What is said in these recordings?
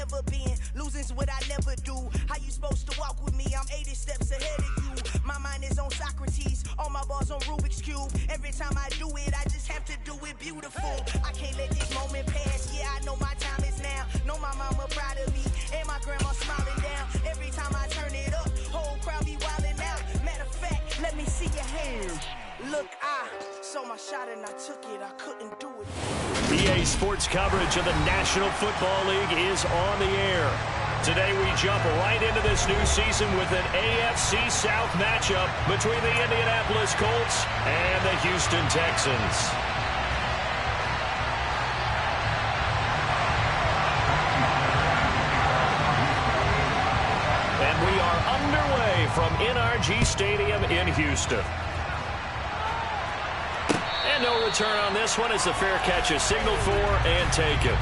never been. Losing's what I never do. How you supposed to walk with me? I'm 80 steps ahead of you. My mind is on Socrates, all my balls on Rubik's Cube. Every time I do it, I just have to do it beautiful. I can't let this moment pass. Yeah, I know my time is now. Know my mama proud of me, and my grandma smiling down. Every time I turn it up, whole crowd be wildin' out. Matter of fact, let me see your hands. Look, I saw my shot and I took it. I couldn't do it. EA Sports coverage of the National Football League is on the air. Today we jump right into this new season with an AFC South matchup between the Indianapolis Colts and the Houston Texans. And we are underway from NRG Stadium in Houston. And no return on this one as the fair catch is signaled for and taken.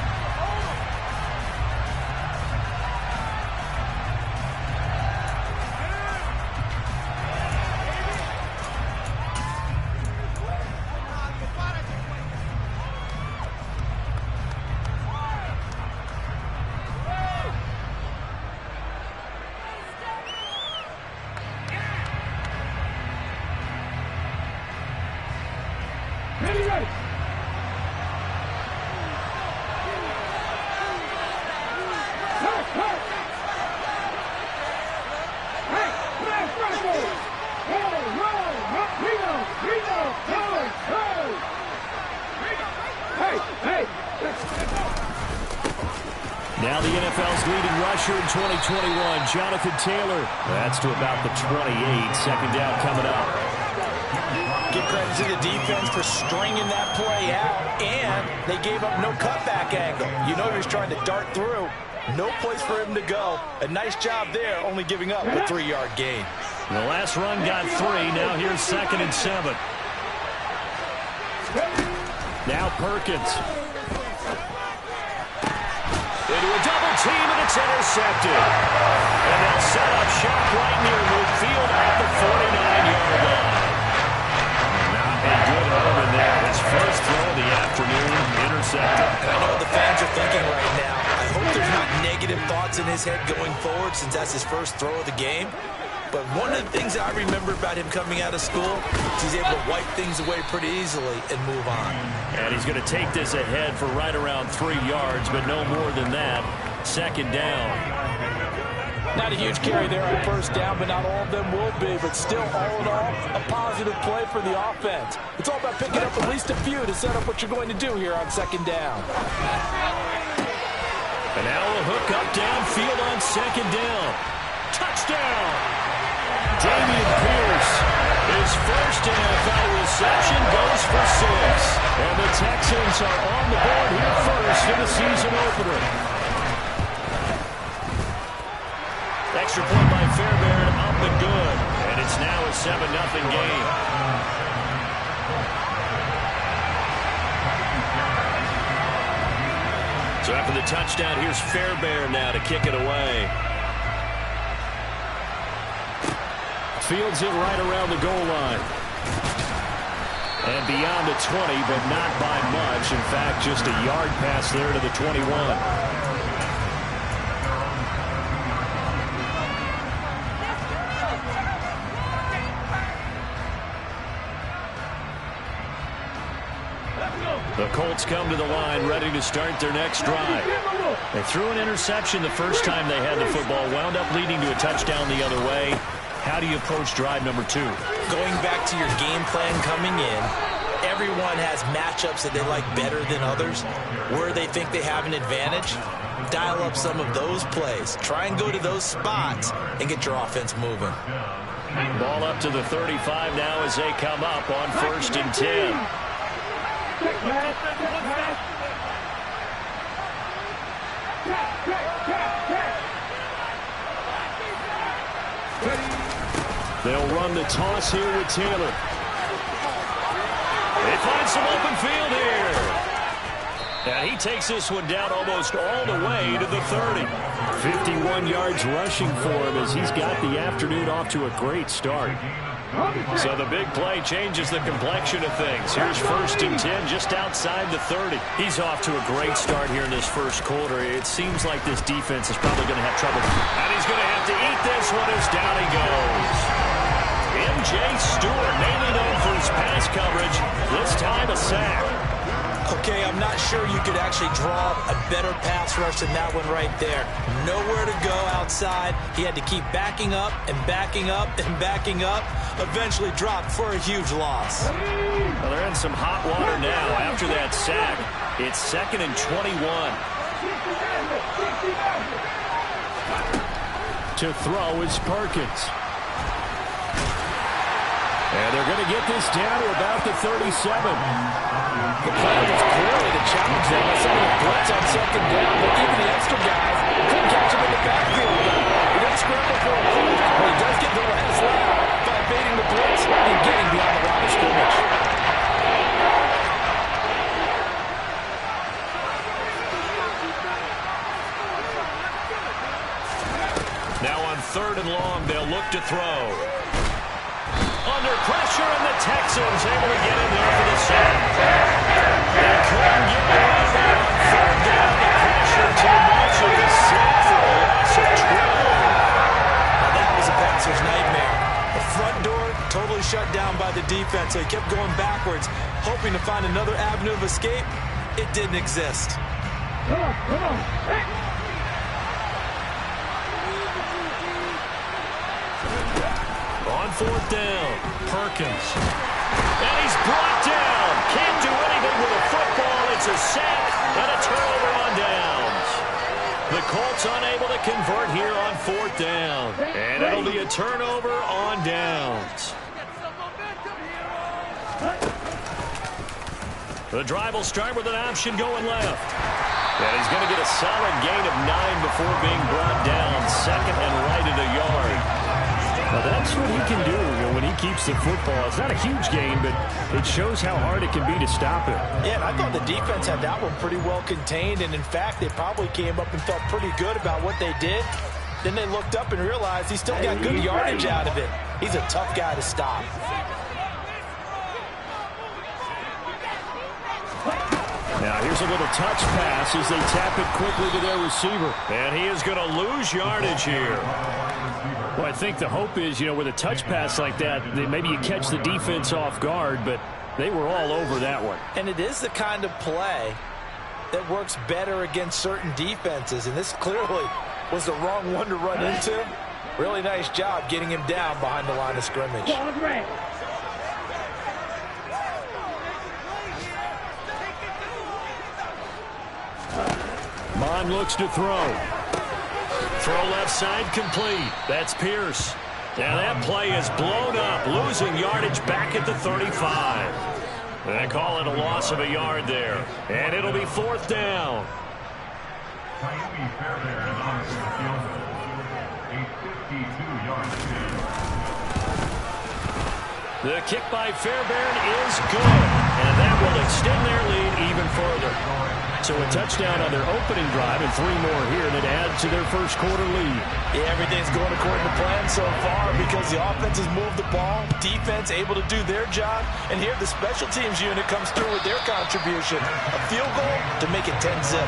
Now the NFL's leading rusher in 2021, Jonathan Taylor. That's to about the 28. Second down coming up. Give credit to the defense for stringing that play out, and they gave up no cutback angle. You know he was trying to dart through. No place for him to go. A nice job there, only giving up a 3-yard gain. The last run got 3. Now here's 2nd and 7. Now Perkins. Into a double team, and it's intercepted. And they'll set up shop right near midfield at the 49-yard line. Not a good omen there. His first throw of the afternoon, intercepted. I know what the fans are thinking right now. I hope there's not negative thoughts in his head going forward since that's his first throw of the game. But one of the things I remember about him coming out of school is he's able to wipe things away pretty easily and move on. And he's going to take this ahead for right around 3 yards, but no more than that. 2nd down. Not a huge carry there on first down, but not all of them will be. But still, all in all, a positive play for the offense. It's all about picking up at least a few to set up what you're going to do here on 2nd down. And now a hook up downfield on 2nd down. Touchdown! Dameon Pierce, his first NFL reception, goes for 6. And the Texans are on the board here first in the season opener. Extra point by Fairbairn, up and good. And it's now a 7-0 game. So after the touchdown, here's Fairbairn now to kick it away. Fields it right around the goal line. And beyond the 20, but not by much. In fact, just a yard pass there to the 21. The Colts come to the line ready to start their next drive. They threw an interception the first time they had the football, wound up leading to a touchdown the other way. How do you approach drive number 2? Going back to your game plan coming in, everyone has matchups that they like better than others. Where they think they have an advantage, dial up some of those plays. Try and go to those spots and get your offense moving. Ball up to the 35 now as they come up on 1st and 10. They'll run the toss here with Taylor. They find some open field here. And he takes this one down almost all the way to the 30. 51 yards rushing for him as he's got the afternoon off to a great start. So the big play changes the complexion of things. Here's 1st and 10 just outside the 30. He's off to a great start here in this first quarter. It seems like this defense is probably going to have trouble. And he's going to have to eat this one as down he goes. M.J. Stewart, mainly known for his pass coverage, this time a sack. Okay, I'm not sure you could actually draw a better pass rush than that one right there. Nowhere to go outside. He had to keep backing up and backing up and backing up. Eventually dropped for a huge loss. Well, they're in some hot water now after that sack. It's 2nd and 21. To throw is Perkins. And they're going to get this down to about the 37. The plan was clearly to challenge them with some of the blitz on 2nd down, but even the extra guys couldn't catch him in the backfield. He doesn't scramble for a push, but he does get the last lap by baiting the blitz and getting beyond the line of scrimmage. Now on 3rd and long, they'll look to throw. Under pressure, and the Texans able to get in there for the sack. They couldn't get away there on 3rd down. The pressure too much of the sack for a loss of 12. Now that was a passer's nightmare. The front door totally shut down by the defense. They kept going backwards, hoping to find another avenue of escape. It didn't exist. Come on. Hey. On 4th down, Perkins. And he's brought down. Can't do anything with a football. It's a sack and a turnover on downs. The Colts unable to convert here on 4th down. And it'll be a turnover on downs. The drive will start with an option going left. And he's going to get a solid gain of 9 before being brought down. 2nd and right at a yard. Well, that's what he can do, when he keeps the football. It's not a huge gain, but it shows how hard it can be to stop him. Yeah, and I thought the defense had that one pretty well contained, and in fact, they probably came up and felt pretty good about what they did. Then they looked up and realized he still got good yardage out of it. He's a tough guy to stop. Now here's a little touch pass as they tap it quickly to their receiver. And he is going to lose yardage here. Well, I think the hope is, with a touch pass like that, maybe you catch the defense off guard, but they were all over that one. And it is the kind of play that works better against certain defenses, and this clearly was the wrong one to run into. Really nice job getting him down behind the line of scrimmage. Mon looks to throw. Throw left side complete. That's Pierce. Now that play is blown up, losing yardage back at the 35. They call it a loss of a yard there. And it'll be 4th down. The kick by Fairbairn is good. And that will extend their lead even further. So a touchdown on their opening drive and 3 more here that add to their first quarter lead. Yeah, everything's going according to plan so far because the offense has moved the ball, defense able to do their job, and here the special teams unit comes through with their contribution. A field goal to make it 10-zip.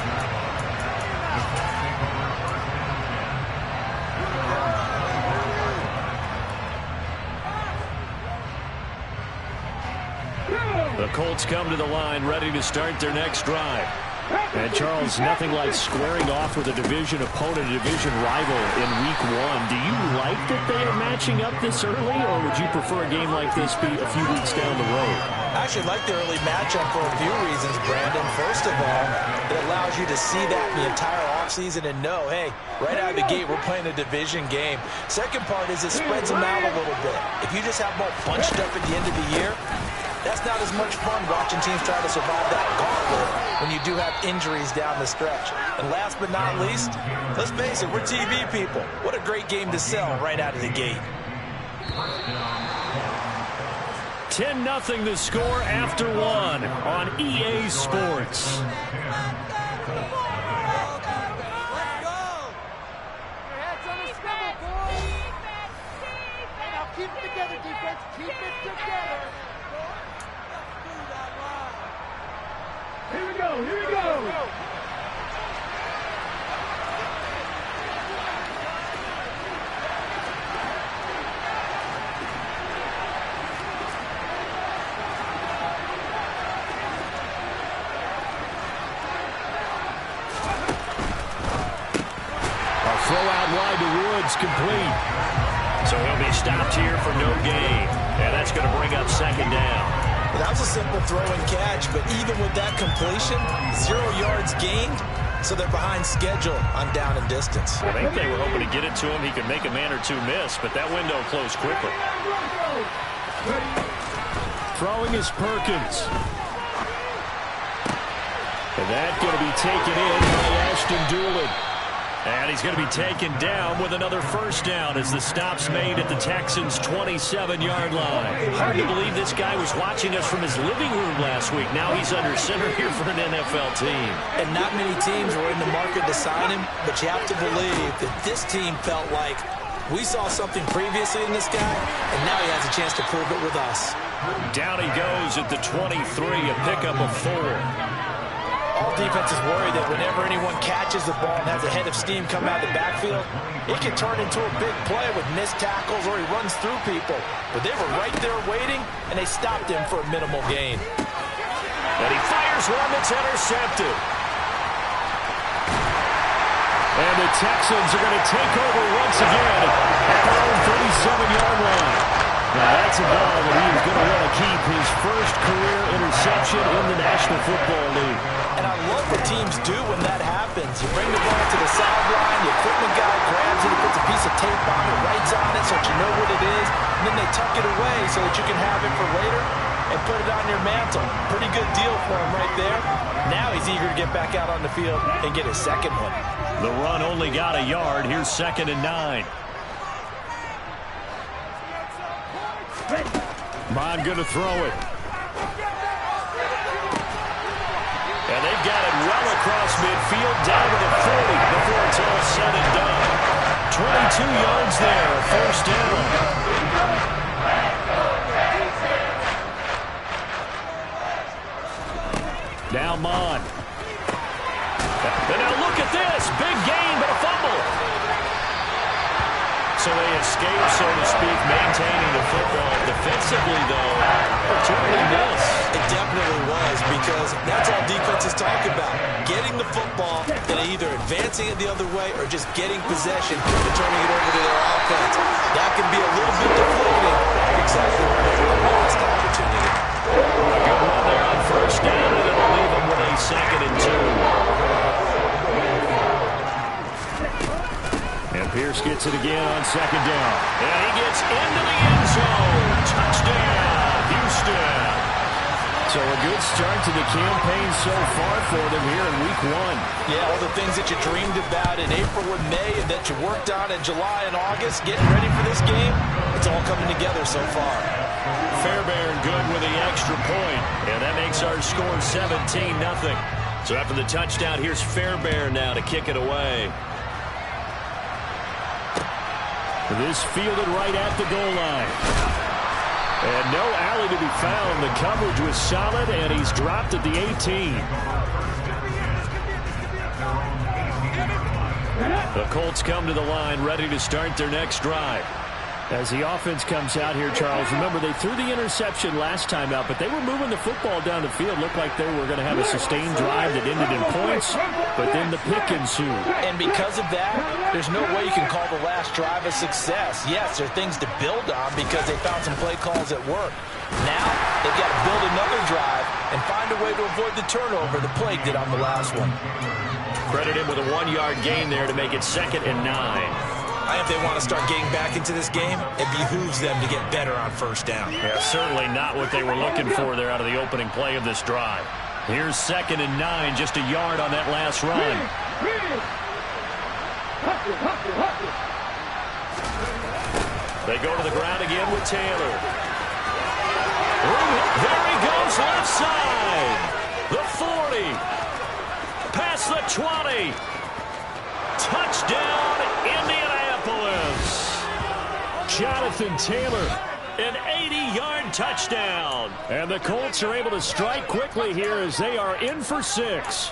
The Colts come to the line ready to start their next drive. And, Charles, nothing like squaring off with a division opponent, a division rival in Week 1. Do you like that they are matching up this early, or would you prefer a game like this be a few weeks down the road? I actually like the early matchup for a few reasons, Brandon. First of all, it allows you to see that in the entire offseason and know, hey, right out of the gate, we're playing a division game. Second part is it spreads them out a little bit. If you just have them all bunched up at the end of the year, that's not as much fun watching teams try to survive that gauntlet when you do have injuries down the stretch. And last but not least, let's face it, we're TV people. What a great game to sell right out of the gate. 10-0 the score after 1 on EA Sports. Keep it together, defense. Keep it together. Here we go. Here we go. Throw out wide to Woods, complete. So he'll be stopped here for no gain. And that's going to bring up second down. That was a simple throw and catch, but even with that completion, 0 yards gained, so they're behind schedule on down and distance. I think they were hoping to get it to him. He could make a man or two miss, but that window closed quickly. Throwing is Perkins. And that's going to be taken in by Ashton Doolin. And he's going to be taken down with another first down as the stop's made at the Texans' 27-yard line. Hard to believe this guy was watching us from his living room last week. Now he's under center here for an NFL team. And not many teams were in the market to sign him, but you have to believe that this team felt like we saw something previously in this guy, and now he has a chance to prove it with us. Down he goes at the 23, a pickup of 4. All defenses worry that whenever anyone catches the ball and has a head of steam come out of the backfield, it can turn into a big play with missed tackles or he runs through people. But they were right there waiting, and they stopped him for a minimal gain. And he fires one that's intercepted. And the Texans are going to take over once again at their own 37-yard line. Now that's a ball that he is going to want to keep his first career interception in the National Football League. And I love what teams do when that happens. You bring the ball to the sideline, the equipment guy grabs it, he puts a piece of tape on it, writes on it so that you know what it is, and then they tuck it away so that you can have it for later and put it on your mantle. Pretty good deal for him right there. Now he's eager to get back out on the field and get his second one. The run only got a yard. Here's 2nd and 9. Bond going to throw it. And they've got it well across midfield, down to the 40 before it's all said and done. 22 yards there, first down. Now Mond. And now look at this. Big gain, but a fumble. So they escape, so to speak, maintaining the football. Defensively, though, opportunity miss. It definitely was, because that's all defenses talk about. Getting the football and either advancing it the other way or just getting possession and turning it over to their offense. That can be a little bit deflating. Exactly what they were, lost opportunity. A good run there on first down, and it'll leave them with a 2nd and 2. Pierce gets it again on 2nd down. And he gets into the end zone. Touchdown, Houston. So a good start to the campaign so far for them here in week 1. Yeah, all the things that you dreamed about in April and May and that you worked on in July and August, getting ready for this game, it's all coming together so far. Fairbairn good with the extra point. And that makes our score 17-0. So after the touchdown, here's Fairbairn now to kick it away. This fielded right at the goal line. And no alley to be found. The coverage was solid, and he's dropped at the 18. The Colts come to the line, ready to start their next drive. As the offense comes out here, Charles, remember they threw the interception last time out, but they were moving the football down the field. Looked like they were going to have a sustained drive that ended in points, but then the pick ensued. And because of that, there's no way you can call the last drive a success. Yes, there are things to build on because they found some play calls at work. Now, they've got to build another drive and find a way to avoid the turnover the Plague did on the last one. Credit him with a 1-yard gain there to make it 2nd and 9. If they want to start getting back into this game, it behooves them to get better on first down. Yeah, certainly not what they were looking for there out of the opening play of this drive. Here's 2nd and 9, just a yard on that last run. They go to the ground again with Taylor. There he goes, left side. The 40. Past the 20. Touchdown, Indianapolis. Jonathan Taylor An 80-yard touchdown. And the Colts are able to strike quickly here as they are in for 6.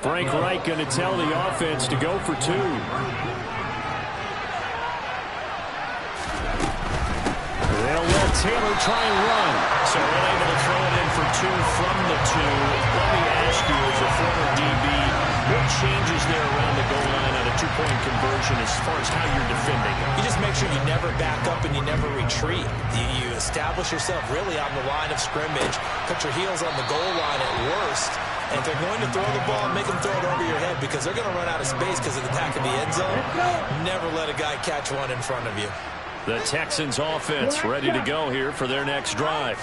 Frank Reich going to tell the offense to go for 2. They'll let Taylor try and run. So they're able to throw it in for 2 from the 2. Let me ask you, as a former DB, what changes there around the goal line on a 2-point conversion as far as how you're defending? You just make sure you never back up and you never retreat. You establish yourself really on the line of scrimmage, put your heels on the goal line at worst, and if they're going to throw the ball, make them throw it over your head because they're going to run out of space because of the back of the end zone. Never let a guy catch one in front of you. The Texans offense ready to go here for their next drive.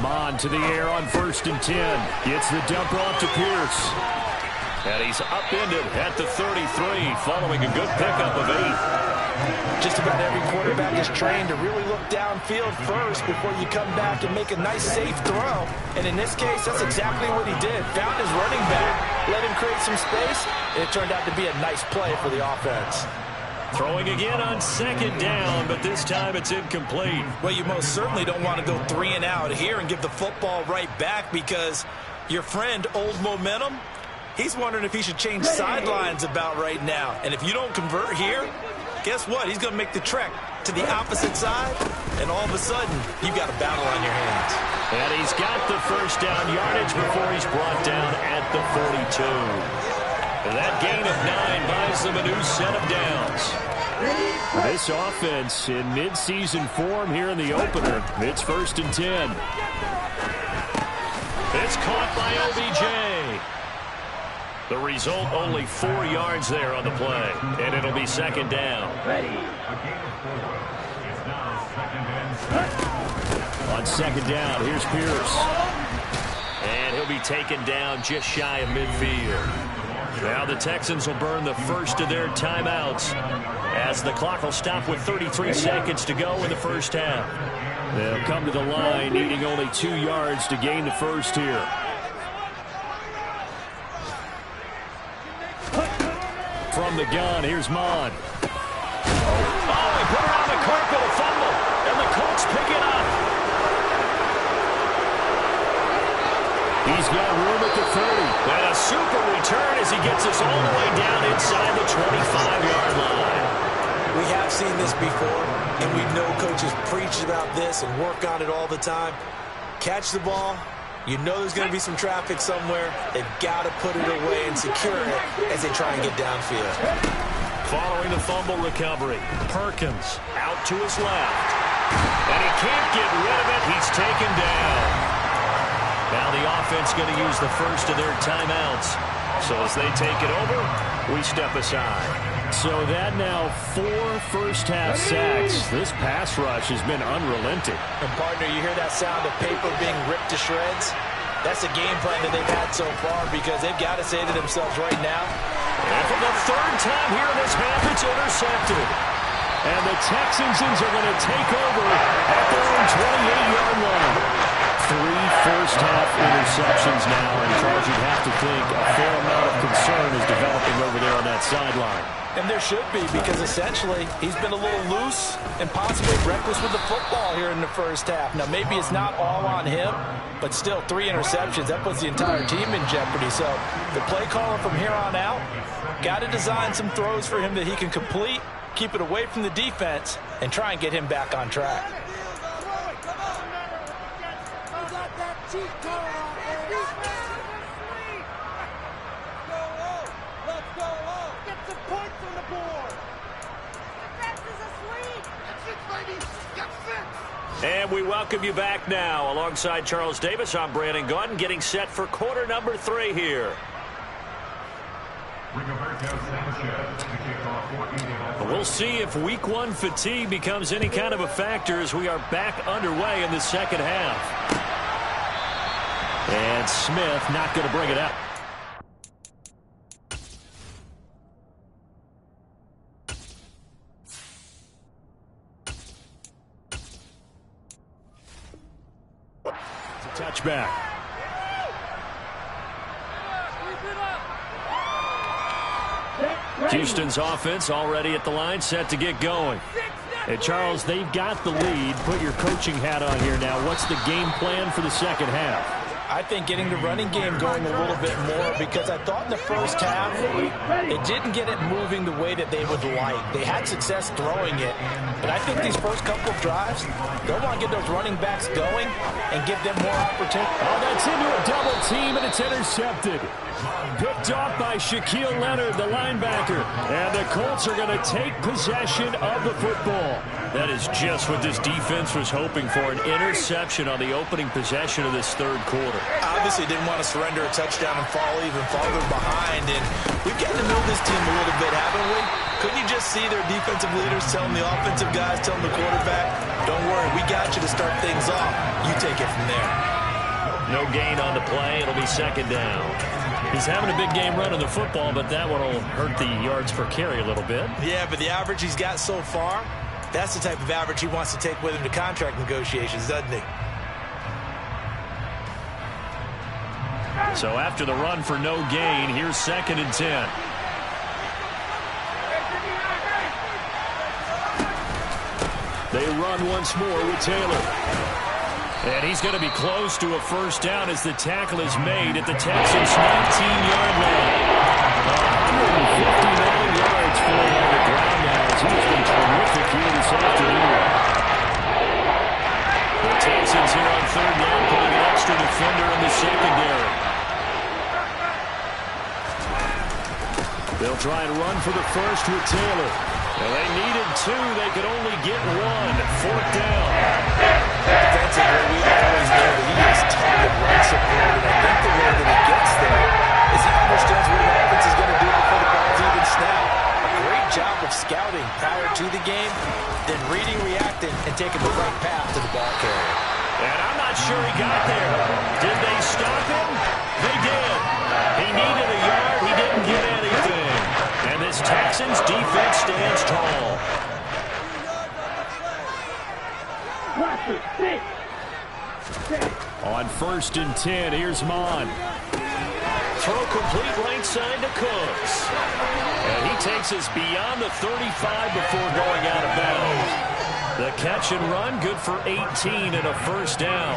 Mon to the air on 1st and 10. Gets the dump off to Pierce. And he's upended at the 33 following a good pickup of 8. Just about every quarterback is trained to really look downfield first before you come back and make a nice, safe throw. And in this case, that's exactly what he did. Found his running back, let him create some space, and it turned out to be a nice play for the offense. Throwing again on 2nd down, but this time it's incomplete. Well, you most certainly don't want to go 3 and out here and give the football right back because your friend, Old Momentum, he's wondering if he should change sidelines about right now. And if you don't convert here, guess what? He's going to make the trek to the opposite side, and all of a sudden, you've got a battle on your hands. And he's got the 1st down yardage before he's brought down at the 42. That gain of 9 buys them a new set of downs. This offense in midseason form here in the opener. It's 1st and 10. It's caught by OBJ. The result, only 4 yards there on the play. And it'll be 2nd down. On 2nd down, here's Pierce. And he'll be taken down just shy of midfield. Now the Texans will burn the first of their timeouts as the clock will stop with 33 seconds to go in the first half. They'll come to the line needing only 2 yards to gain the first here. From the gun, here's Mon. Oh, he put it on the carpet, a fumble, and the Colts pick it up. He's got room at the 30. And a super return as he gets us all the way down inside the 25-yard line. We have seen this before, and we know coaches preach about this and work on it all the time. Catch the ball. You know there's going to be some traffic somewhere. They've got to put it away and secure it as they try and get downfield. Following the fumble recovery, Perkins out to his left. And he can't get rid of it. He's taken down. Now the offense going to use the first of their timeouts. So as they take it over, we step aside. So that now 4 first-half sacks. This pass rush has been unrelenting. And partner, you hear that sound of paper being ripped to shreds? That's a game plan that they've had so far because they've got to say to themselves right now. And for the 3rd time here in this half, it's intercepted. And the Texans are going to take over at their own 28-yard line. 3 first-half interceptions now, and Charles, you'd have to think a fair amount of concern is developing over there on that sideline. And there should be, because essentially he's been a little loose and possibly reckless with the football here in the first half. Now, maybe it's not all on him, but still 3 interceptions. That puts the entire team in jeopardy. So the play caller from here on out got to design some throws for him that he can complete, keep it away from the defense, and try and get him back on track. And we welcome you back now. Alongside Charles Davis, I'm Brandon Gaudin, getting set for quarter number 3 here. We'll see if week 1 fatigue becomes any kind of a factor as we are back underway in the second half. And Smith not going to bring it up. Touchback. Houston's offense already at the line, set to get going. Hey, Charles, they've got the lead. Put your coaching hat on here now. What's the game plan for the second half? I think getting the running game going a little bit more, because I thought in the first half it didn't get it moving the way that they would like. They had success throwing it, but I think these first couple of drives, they'll want to get those running backs going and give them more opportunity. Oh, that's into a double team, and it's intercepted. Picked off by Shaquille Leonard, the linebacker. And the Colts are going to take possession of the football. That is just what this defense was hoping for, an interception on the opening possession of this third quarter. Obviously didn't want to surrender a touchdown and fall even farther behind. And we've gotten to know this team a little bit, haven't we? Couldn't you just see their defensive leaders telling the offensive guys, telling the quarterback, don't worry, we got you to start things off. You take it from there. No gain on the play. It'll be second down. He's having a big game running the football, but that one will hurt the yards per carry a little bit. Yeah, but the average he's got so far, that's the type of average he wants to take with him to contract negotiations, doesn't he? So after the run for no gain, here's 2nd and 10. They run once more with Taylor. And he's going to be close to a first down as the tackle is made at the Texans' 19-yard line. 159 yards for him on the ground now as he's been terrific here this afternoon. The Texans here on third down, putting an extra defender in the secondary. They'll try and run for the first with Taylor. And they needed 2. They could only get 1. 4th down. Defensively, we always know that he is tough and run support. And I think the way that he gets there is he understands what the offense is going to do before the ball's even snapped. A great job of scouting prior to the game, then reading, reacting, and taking the right path to the ball carrier. And I'm not sure he got there. Did they stop him? They did. He needed a yard. He didn't get anything. And this Texans defense stands tall. On 1st and 10, here's Mon. Throw complete right side to Cooks. And he takes us beyond the 35 before going out of bounds. The catch and run, good for 18 and a first down.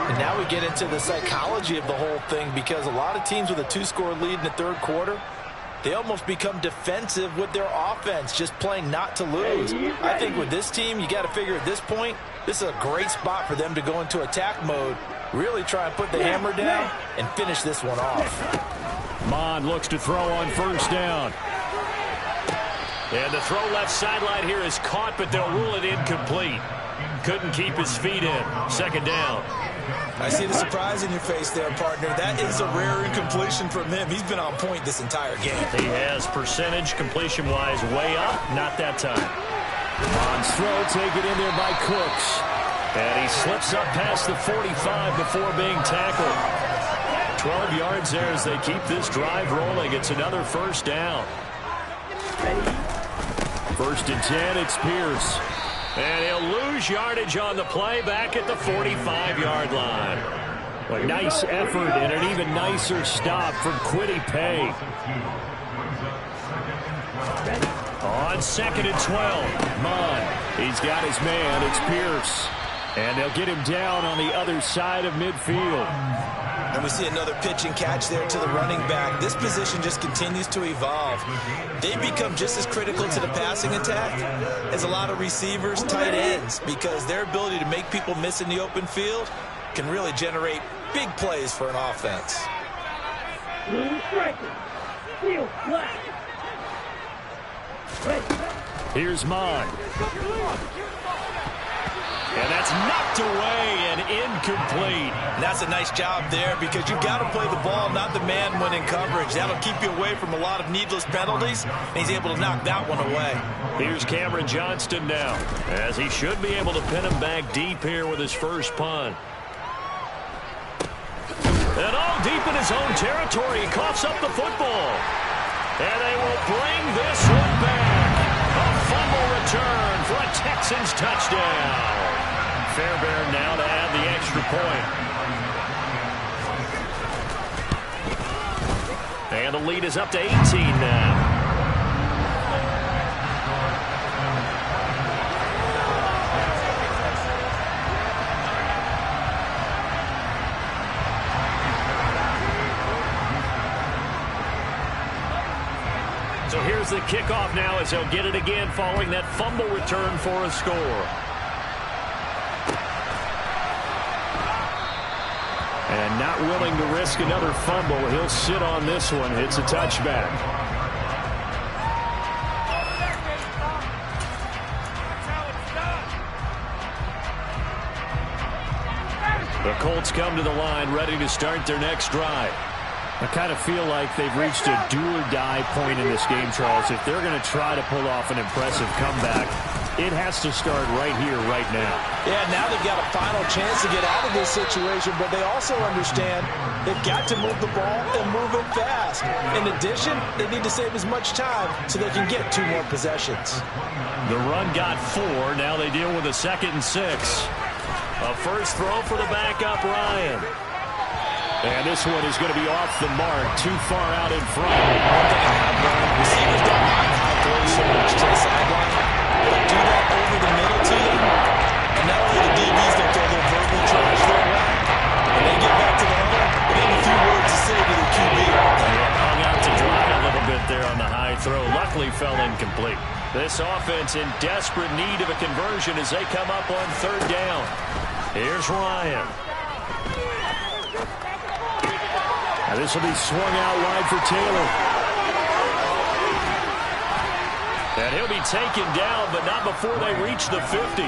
And now we get into the psychology of the whole thing, because a lot of teams with a 2-score lead in the third quarter, they almost become defensive with their offense, just playing not to lose. I think with this team, you got to figure at this point, this is a great spot for them to go into attack mode, really try and put the hammer down and finish this one off. Mon looks to throw on first down. And the throw left sideline here is caught, but they'll rule it incomplete. Couldn't keep his feet in. 2nd down. I see the surprise in your face there, partner. That is a rare incompletion from him. He's been on point this entire game. He has percentage completion-wise way up. Not that time. Mon's throw taken in there by Cooks. And he slips up past the 45 before being tackled. 12 yards there as they keep this drive rolling. It's another first down. 1st and 10, it's Pierce. And he'll lose yardage on the play back at the 45-yard line. A nice effort and an even nicer stop from Kwity Paye. On 2nd and 12, Mon. He's got his man, it's Pierce. And they'll get him down on the other side of midfield. And we see another pitch and catch there to the running back. This position just continues to evolve. They become just as critical to the passing attack as a lot of receivers, tight ends, because their ability to make people miss in the open field can really generate big plays for an offense. Here's Mon. And that's knocked away and incomplete. And that's a nice job there, because you've got to play the ball, not the man when in coverage. That'll keep you away from a lot of needless penalties, and he's able to knock that one away. Here's Cameron Johnston now, as he should be able to pin him back deep here with his first punt. And all deep in his own territory, he coughs up the football. And they will bring this one back. A fumble return for a Texans touchdown. Fairbairn now to add the extra point. And the lead is up to 18 now. So here's the kickoff now as he'll get it again following that fumble return for a score. And not willing to risk another fumble. He'll sit on this one. It's a touchback. The Colts come to the line ready to start their next drive. I kind of feel like they've reached a do-or-die point in this game, Charles. If they're going to try to pull off an impressive comeback, it has to start right here, right now. Yeah, now they've got a final chance to get out of this situation, but they also understand they've got to move the ball and move it fast. In addition, they need to save as much time so they can get 2 more possessions. The run got 4. Now they deal with a 2nd and 6. A first throw for the backup, Ryan. And this one is going to be off the mark, too far out in front. One thing I have learned, receivers don't mind high throws so much to the sideline. They'll do that over the middle to you. And not only the DBs, they'll throw their verbal trash their way. When they get back to the huddle, they have a few words to say to the QB. Hung out to dry a little bit there on the high throw. Luckily fell incomplete. This offense in desperate need of a conversion as they come up on 3rd down. Here's Ryan. Now this will be swung out wide for Taylor. And he'll be taken down, but not before they reach the 50.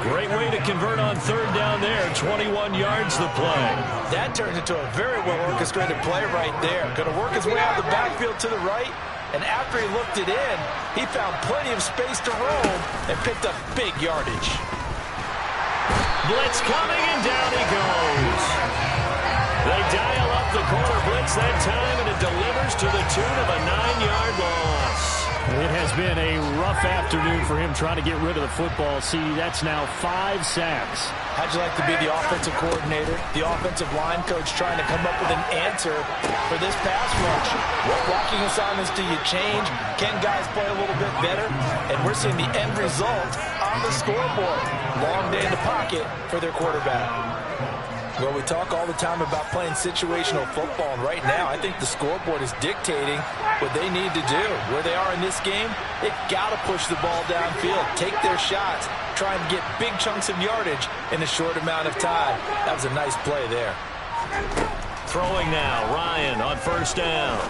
Great way to convert on 3rd down there. 21 yards the play. That turns into a very well-orchestrated play right there. Going to work his way out of the backfield to the right. And after he looked it in, he found plenty of space to roam and picked up big yardage. Blitz coming, and down he goes. They dial up the corner blitz that time, and it delivers to the tune of a 9-yard loss. It has been a rough afternoon for him trying to get rid of the football. See, that's now 5 sacks. How'd you like to be the offensive coordinator, the offensive line coach trying to come up with an answer for this pass rush? What blocking assignments do you change? Can guys play a little bit better? And we're seeing the end result on the scoreboard. Long day in the pocket for their quarterback. Well, we talk all the time about playing situational football, and right now I think the scoreboard is dictating what they need to do. Where they are in this game, they've got to push the ball downfield, take their shots, try and get big chunks of yardage in a short amount of time. That was a nice play there. Throwing now, Ryan on 1st down.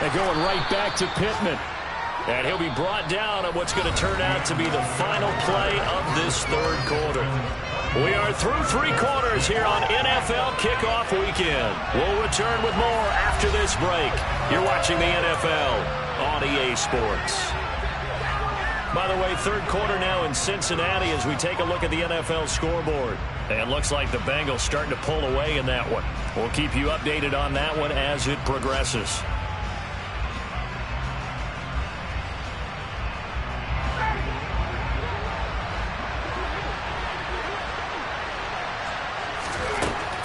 And going right back to Pittman. And he'll be brought down on what's going to turn out to be the final play of this 3rd quarter. We are through 3 quarters here on NFL Kickoff Weekend. We'll return with more after this break. You're watching the NFL on EA Sports. By the way, 3rd quarter now in Cincinnati as we take a look at the NFL scoreboard. And it looks like the Bengals starting to pull away in that one. We'll keep you updated on that one as it progresses.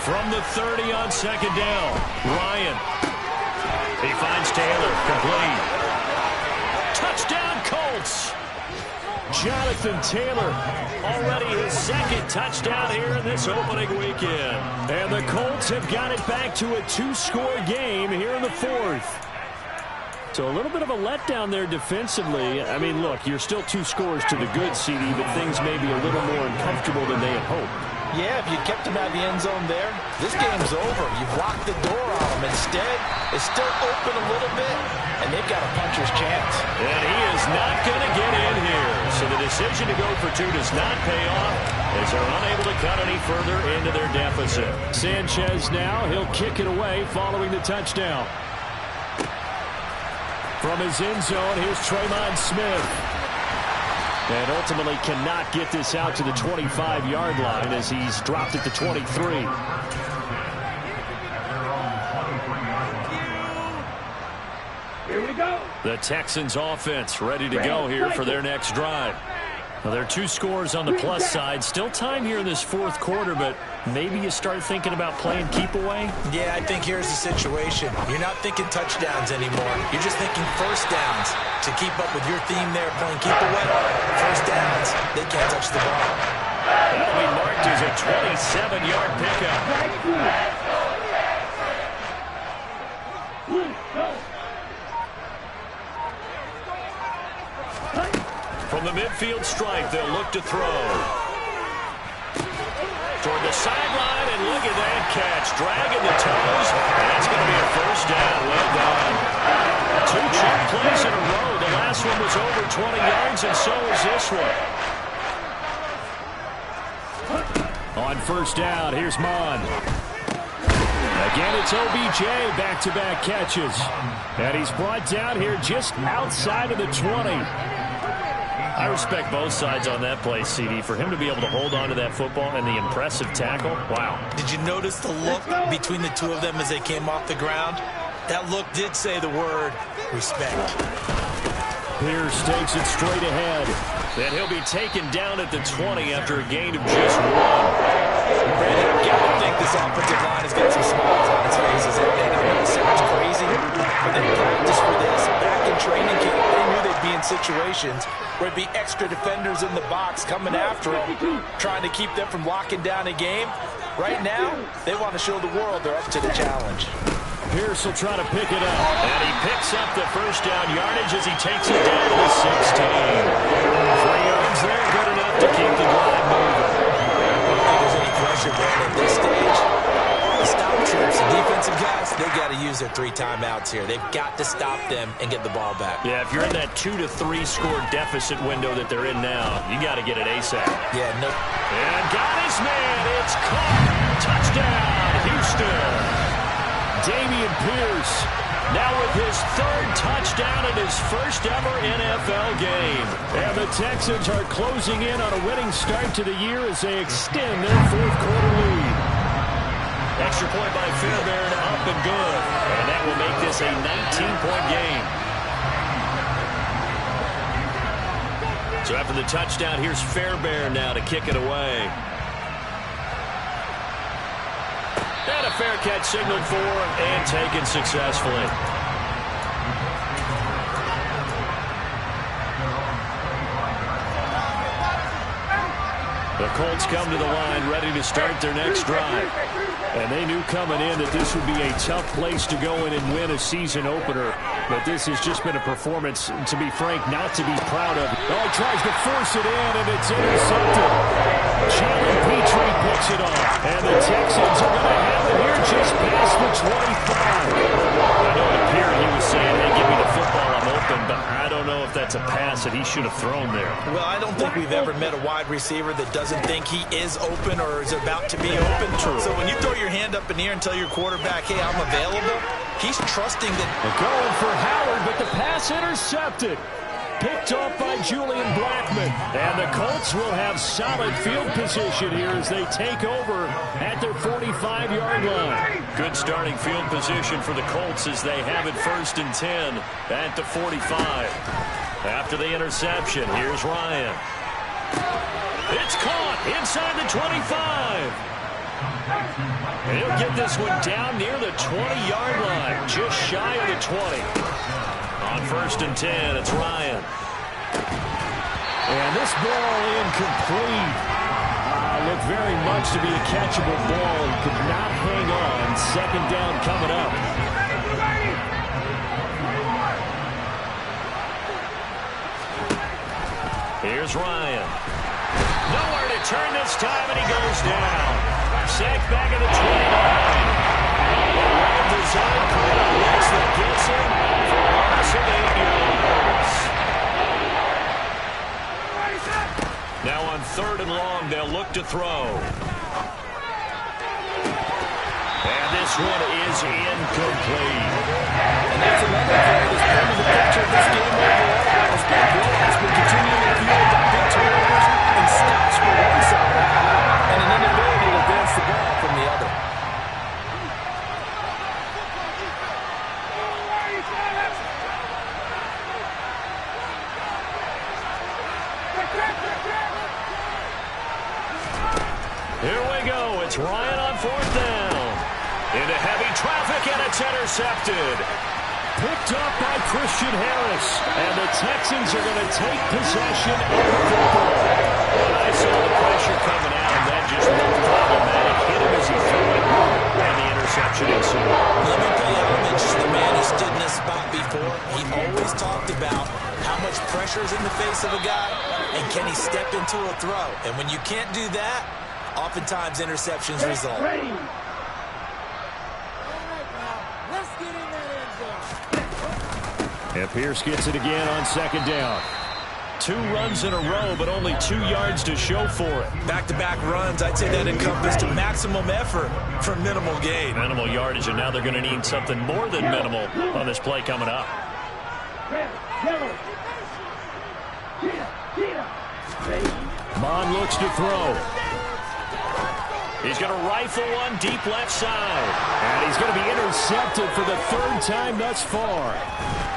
From the 30 on 2nd down, Ryan. He finds Taylor, complete. Touchdown, Colts! Jonathan Taylor, already his 2nd touchdown here in this opening weekend. And the Colts have got it back to a 2-score game here in the 4th. So a little bit of a letdown there defensively. I mean, look, you're still 2 scores to the good, CD, but things may be a little more uncomfortable than they had hoped. Yeah, if you kept him out of the end zone there, this game's over. You've locked the door on him. Instead, it's still open a little bit, and they've got a puncher's chance. And he is not going to get in here. So the decision to go for 2 does not pay off as they're unable to cut any further into their deficit. Sanchez now, he'll kick it away following the touchdown. From his end zone, here's Tremon Smith. And ultimately cannot get this out to the 25-yard line as he's dropped at the 23. Here we go. The Texans offense ready to go here for their next drive. Well, there are 2 scores on the plus side. Still time here in this fourth quarter, but maybe you start thinking about playing keep away? Yeah, I think here's the situation. You're not thinking touchdowns anymore. You're just thinking first downs. To keep up with your theme there, playing keep away, first downs, they can't touch the ball. That'll be marked as a 27-yard pickup. From the midfield stripe, they'll look to throw. Toward the sideline, and look at that catch. Dragging the toes. That's going to be a first down. Well done. 2 chunk plays in a row. The last one was over 20 yards, and so is this one. On first down, here's Mon. Again, it's OBJ, back-to-back catches. And he's brought down here just outside of the 20. I respect both sides on that play, CD. For him to be able to hold on to that football and the impressive tackle, wow. Did you notice the look between the 2 of them as they came off the ground? That look did say the word respect. Pierce takes it straight ahead. And he'll be taken down at the 20 after a gain of just 1. Brandon, I gotta think this offensive line has got some smiles on its faces. And I know it sounds crazy, but they practiced for this back in training camp. They knew they'd be in situations where it'd be extra defenders in the box coming after them, trying to keep them from locking down a game. Right now, they want to show the world they're up to the challenge. Pierce will try to pick it up. And he picks up the first down yardage as he takes it down to the 16. 3 yards there, good enough to keep the drive moving. I don't think there's any pressure, Brandon, at this stage. The stop trips, the defensive guys, they've got to use their 3 timeouts here. They've got to stop them and get the ball back. Yeah, if you're in that 2 to 3 score deficit window that they're in now, you got to get it ASAP. Yeah, no. And got his man. It's caught. Touchdown, Houston. Dameon Pierce now with his 3rd touchdown in his first ever NFL game. And the Texans are closing in on a winning start to the year as they extend their fourth quarter lead. Extra point by Fairbairn, up and good. And that will make this a 19-point game. So after the touchdown, here's Fairbairn now to kick it away. And a fair catch signaled for and taken successfully. The Colts come to the line ready to start their next drive. And they knew coming in that this would be a tough place to go in and win a season opener. But this has just been a performance, to be frank, not to be proud of. Oh, he tries to force it in, and it's intercepted. Jalen Petrie picks it off. And the Texans are going to have it here just past the 25. I know it appeared he was saying, hey, give me the football, I'm open. But I don't know if that's a pass that he should have thrown there. Well, I don't think we've ever met a wide receiver that doesn't think he is open or is about to be open. True. So when you throw your hand up in the air and tell your quarterback, hey, I'm available, he's trusting that. They're going for Howard, but the pass intercepted. Picked off by Julian Blackmon. And the Colts will have solid field position here as they take over at their 45-yard line. Good starting field position for the Colts as they have it 1st and 10 at the 45. After the interception, here's Ryan. It's caught inside the 25. And he'll get this one down near the 20-yard line, just shy of the 20. On 1st and 10, it's Ryan. And this ball incomplete. Looked very much to be a catchable ball. He could not hang on. 2nd down coming up. Here's Ryan. Nowhere to turn this time, and he goes down. Sacked back at the 29. Design play on Wentz that gets him for a loss of 8 yards. Now on 3rd and long, they'll look to throw. And this one is incomplete. And that's another play that's part of the picture of this game overall. As big blowouts will continue to fuel by big turnovers and stops for one side, and an inability to advance the ball from the other. Here we go. It's Ryan on 4th down. Into heavy traffic, and it's intercepted. Picked up by Christian Harris. And the Texans are going to take possession of the football. When I saw the pressure coming out, and that just looked problematic. Hit him as he threw it, and the interception ensued. Let me tell you how much the man has stood in this spot before. He always talked about how much pressure is in the face of a guy, and can he step into a throw. And when you can't do that, oftentimes interceptions result. And Pierce gets it again on 2nd down. 2 runs in a row, but only 2 yards to show for it. Back-to-back runs, I'd say that encompassed maximum effort for minimal gain. Minimal yardage, and now they're going to need something more than minimal on this play coming up. Mond looks to throw. He's going to rifle one deep left side. And he's going to be intercepted for the 3rd time thus far.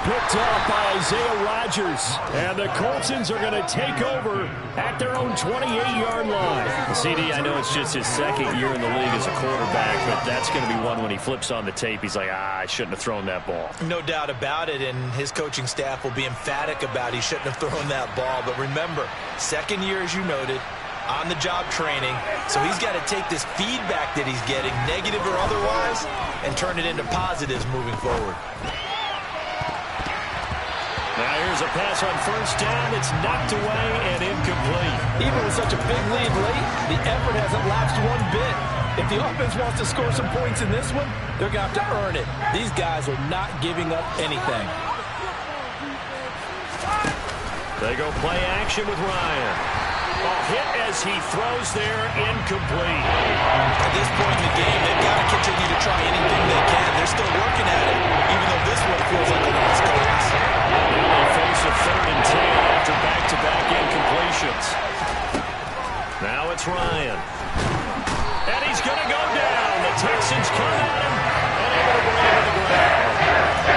Picked up by Isaiah Rodgers. And the Coltsons are going to take over at their own 28-yard line. CD, I know it's just his 2nd year in the league as a quarterback, but that's going to be one when he flips on the tape. He's like, I shouldn't have thrown that ball. No doubt about it, and his coaching staff will be emphatic about he shouldn't have thrown that ball. But remember, 2nd year, as you noted, on-the-job training, so he's got to take this feedback that he's getting, negative or otherwise, and turn it into positives moving forward. Now here's a pass on 1st down that's knocked away and incomplete. Even with such a big lead late, the effort hasn't lapsed one bit. If the offense wants to score some points in this one, they're going to have to earn it. These guys are not giving up anything. They go play action with Ryan. A hit as he throws there, incomplete. At this point in the game, they've got to continue to try anything they can. They're still working at it, even though this one feels like a lost cause. Now they face a 3rd and 10 after back-to-back incompletions. Now it's Ryan. And he's going to go down. The Texans come at him and able to bring him to the ground.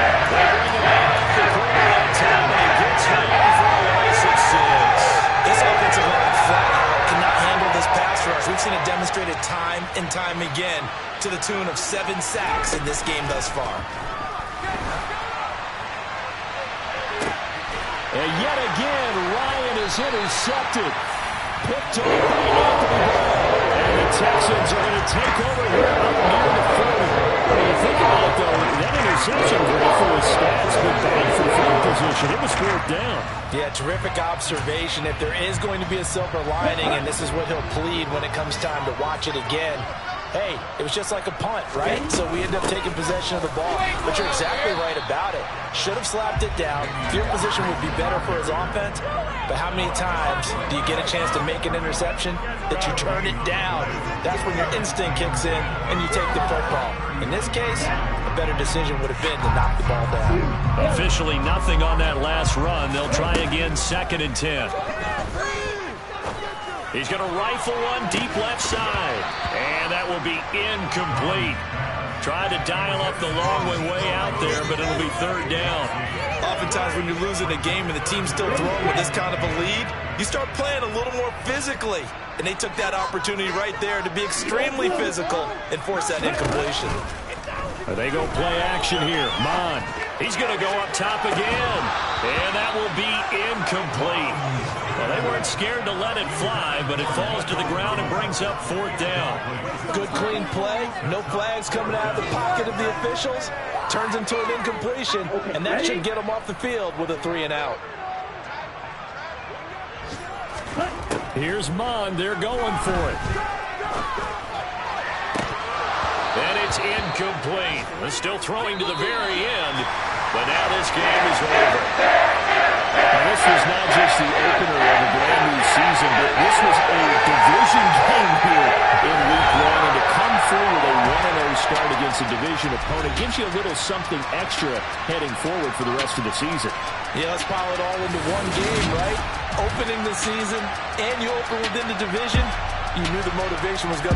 They bring him out after quarter that time, and he gets home for a loss of 6. This offensive line flat out cannot handle this pass rush. We've seen it demonstrated time and time again to the tune of 7 sacks in this game thus far. And yet again, Ryan is intercepted. Picked up by Anthony Brown. And the Texans are going to take over here up near the 40. When you think about it, though, that interception great for his stats, but bad for field position. It was 4th down. Yeah, terrific observation. If there is going to be a silver lining, and this is what he'll plead when it comes time to watch it again, hey, it was just like a punt, right? So we end up taking possession of the ball. But you're exactly right about it. Should have slapped it down. Field position would be better for his offense. But how many times do you get a chance to make an interception that you turn it down? That's when your instinct kicks in and you take the football. In this case, a better decision would have been to knock the ball down. Officially nothing on that last run. They'll try again 2nd and 10. He's going to rifle one deep left side. And that will be incomplete. Tried to dial up the long way out there, but it'll be 3rd down. Oftentimes when you're losing a game and the team's still throwing with this kind of a lead, you start playing a little more physically. And they took that opportunity right there to be extremely physical and force that incompletion. They go play action here. Mond. He's going to go up top again. And that will be incomplete. Well, they weren't scared to let it fly, but it falls to the ground and brings up 4th down. Good, clean play. No flags coming out of the pocket of the officials. Turns into an incompletion, and that should get them off the field with a 3 and out. Here's Mond. They're going for it. And it's incomplete. They're still throwing to the very end, but now this game is over. Now, this was not just the opener of a brand-new season, but this was a division game here in Week 1, and to come through with a 1-0 start against a division opponent gives you a little something extra heading forward for the rest of the season. Yeah, let's pile it all into one game, right? Opening the season, and you open within the division. You knew the motivation was going to be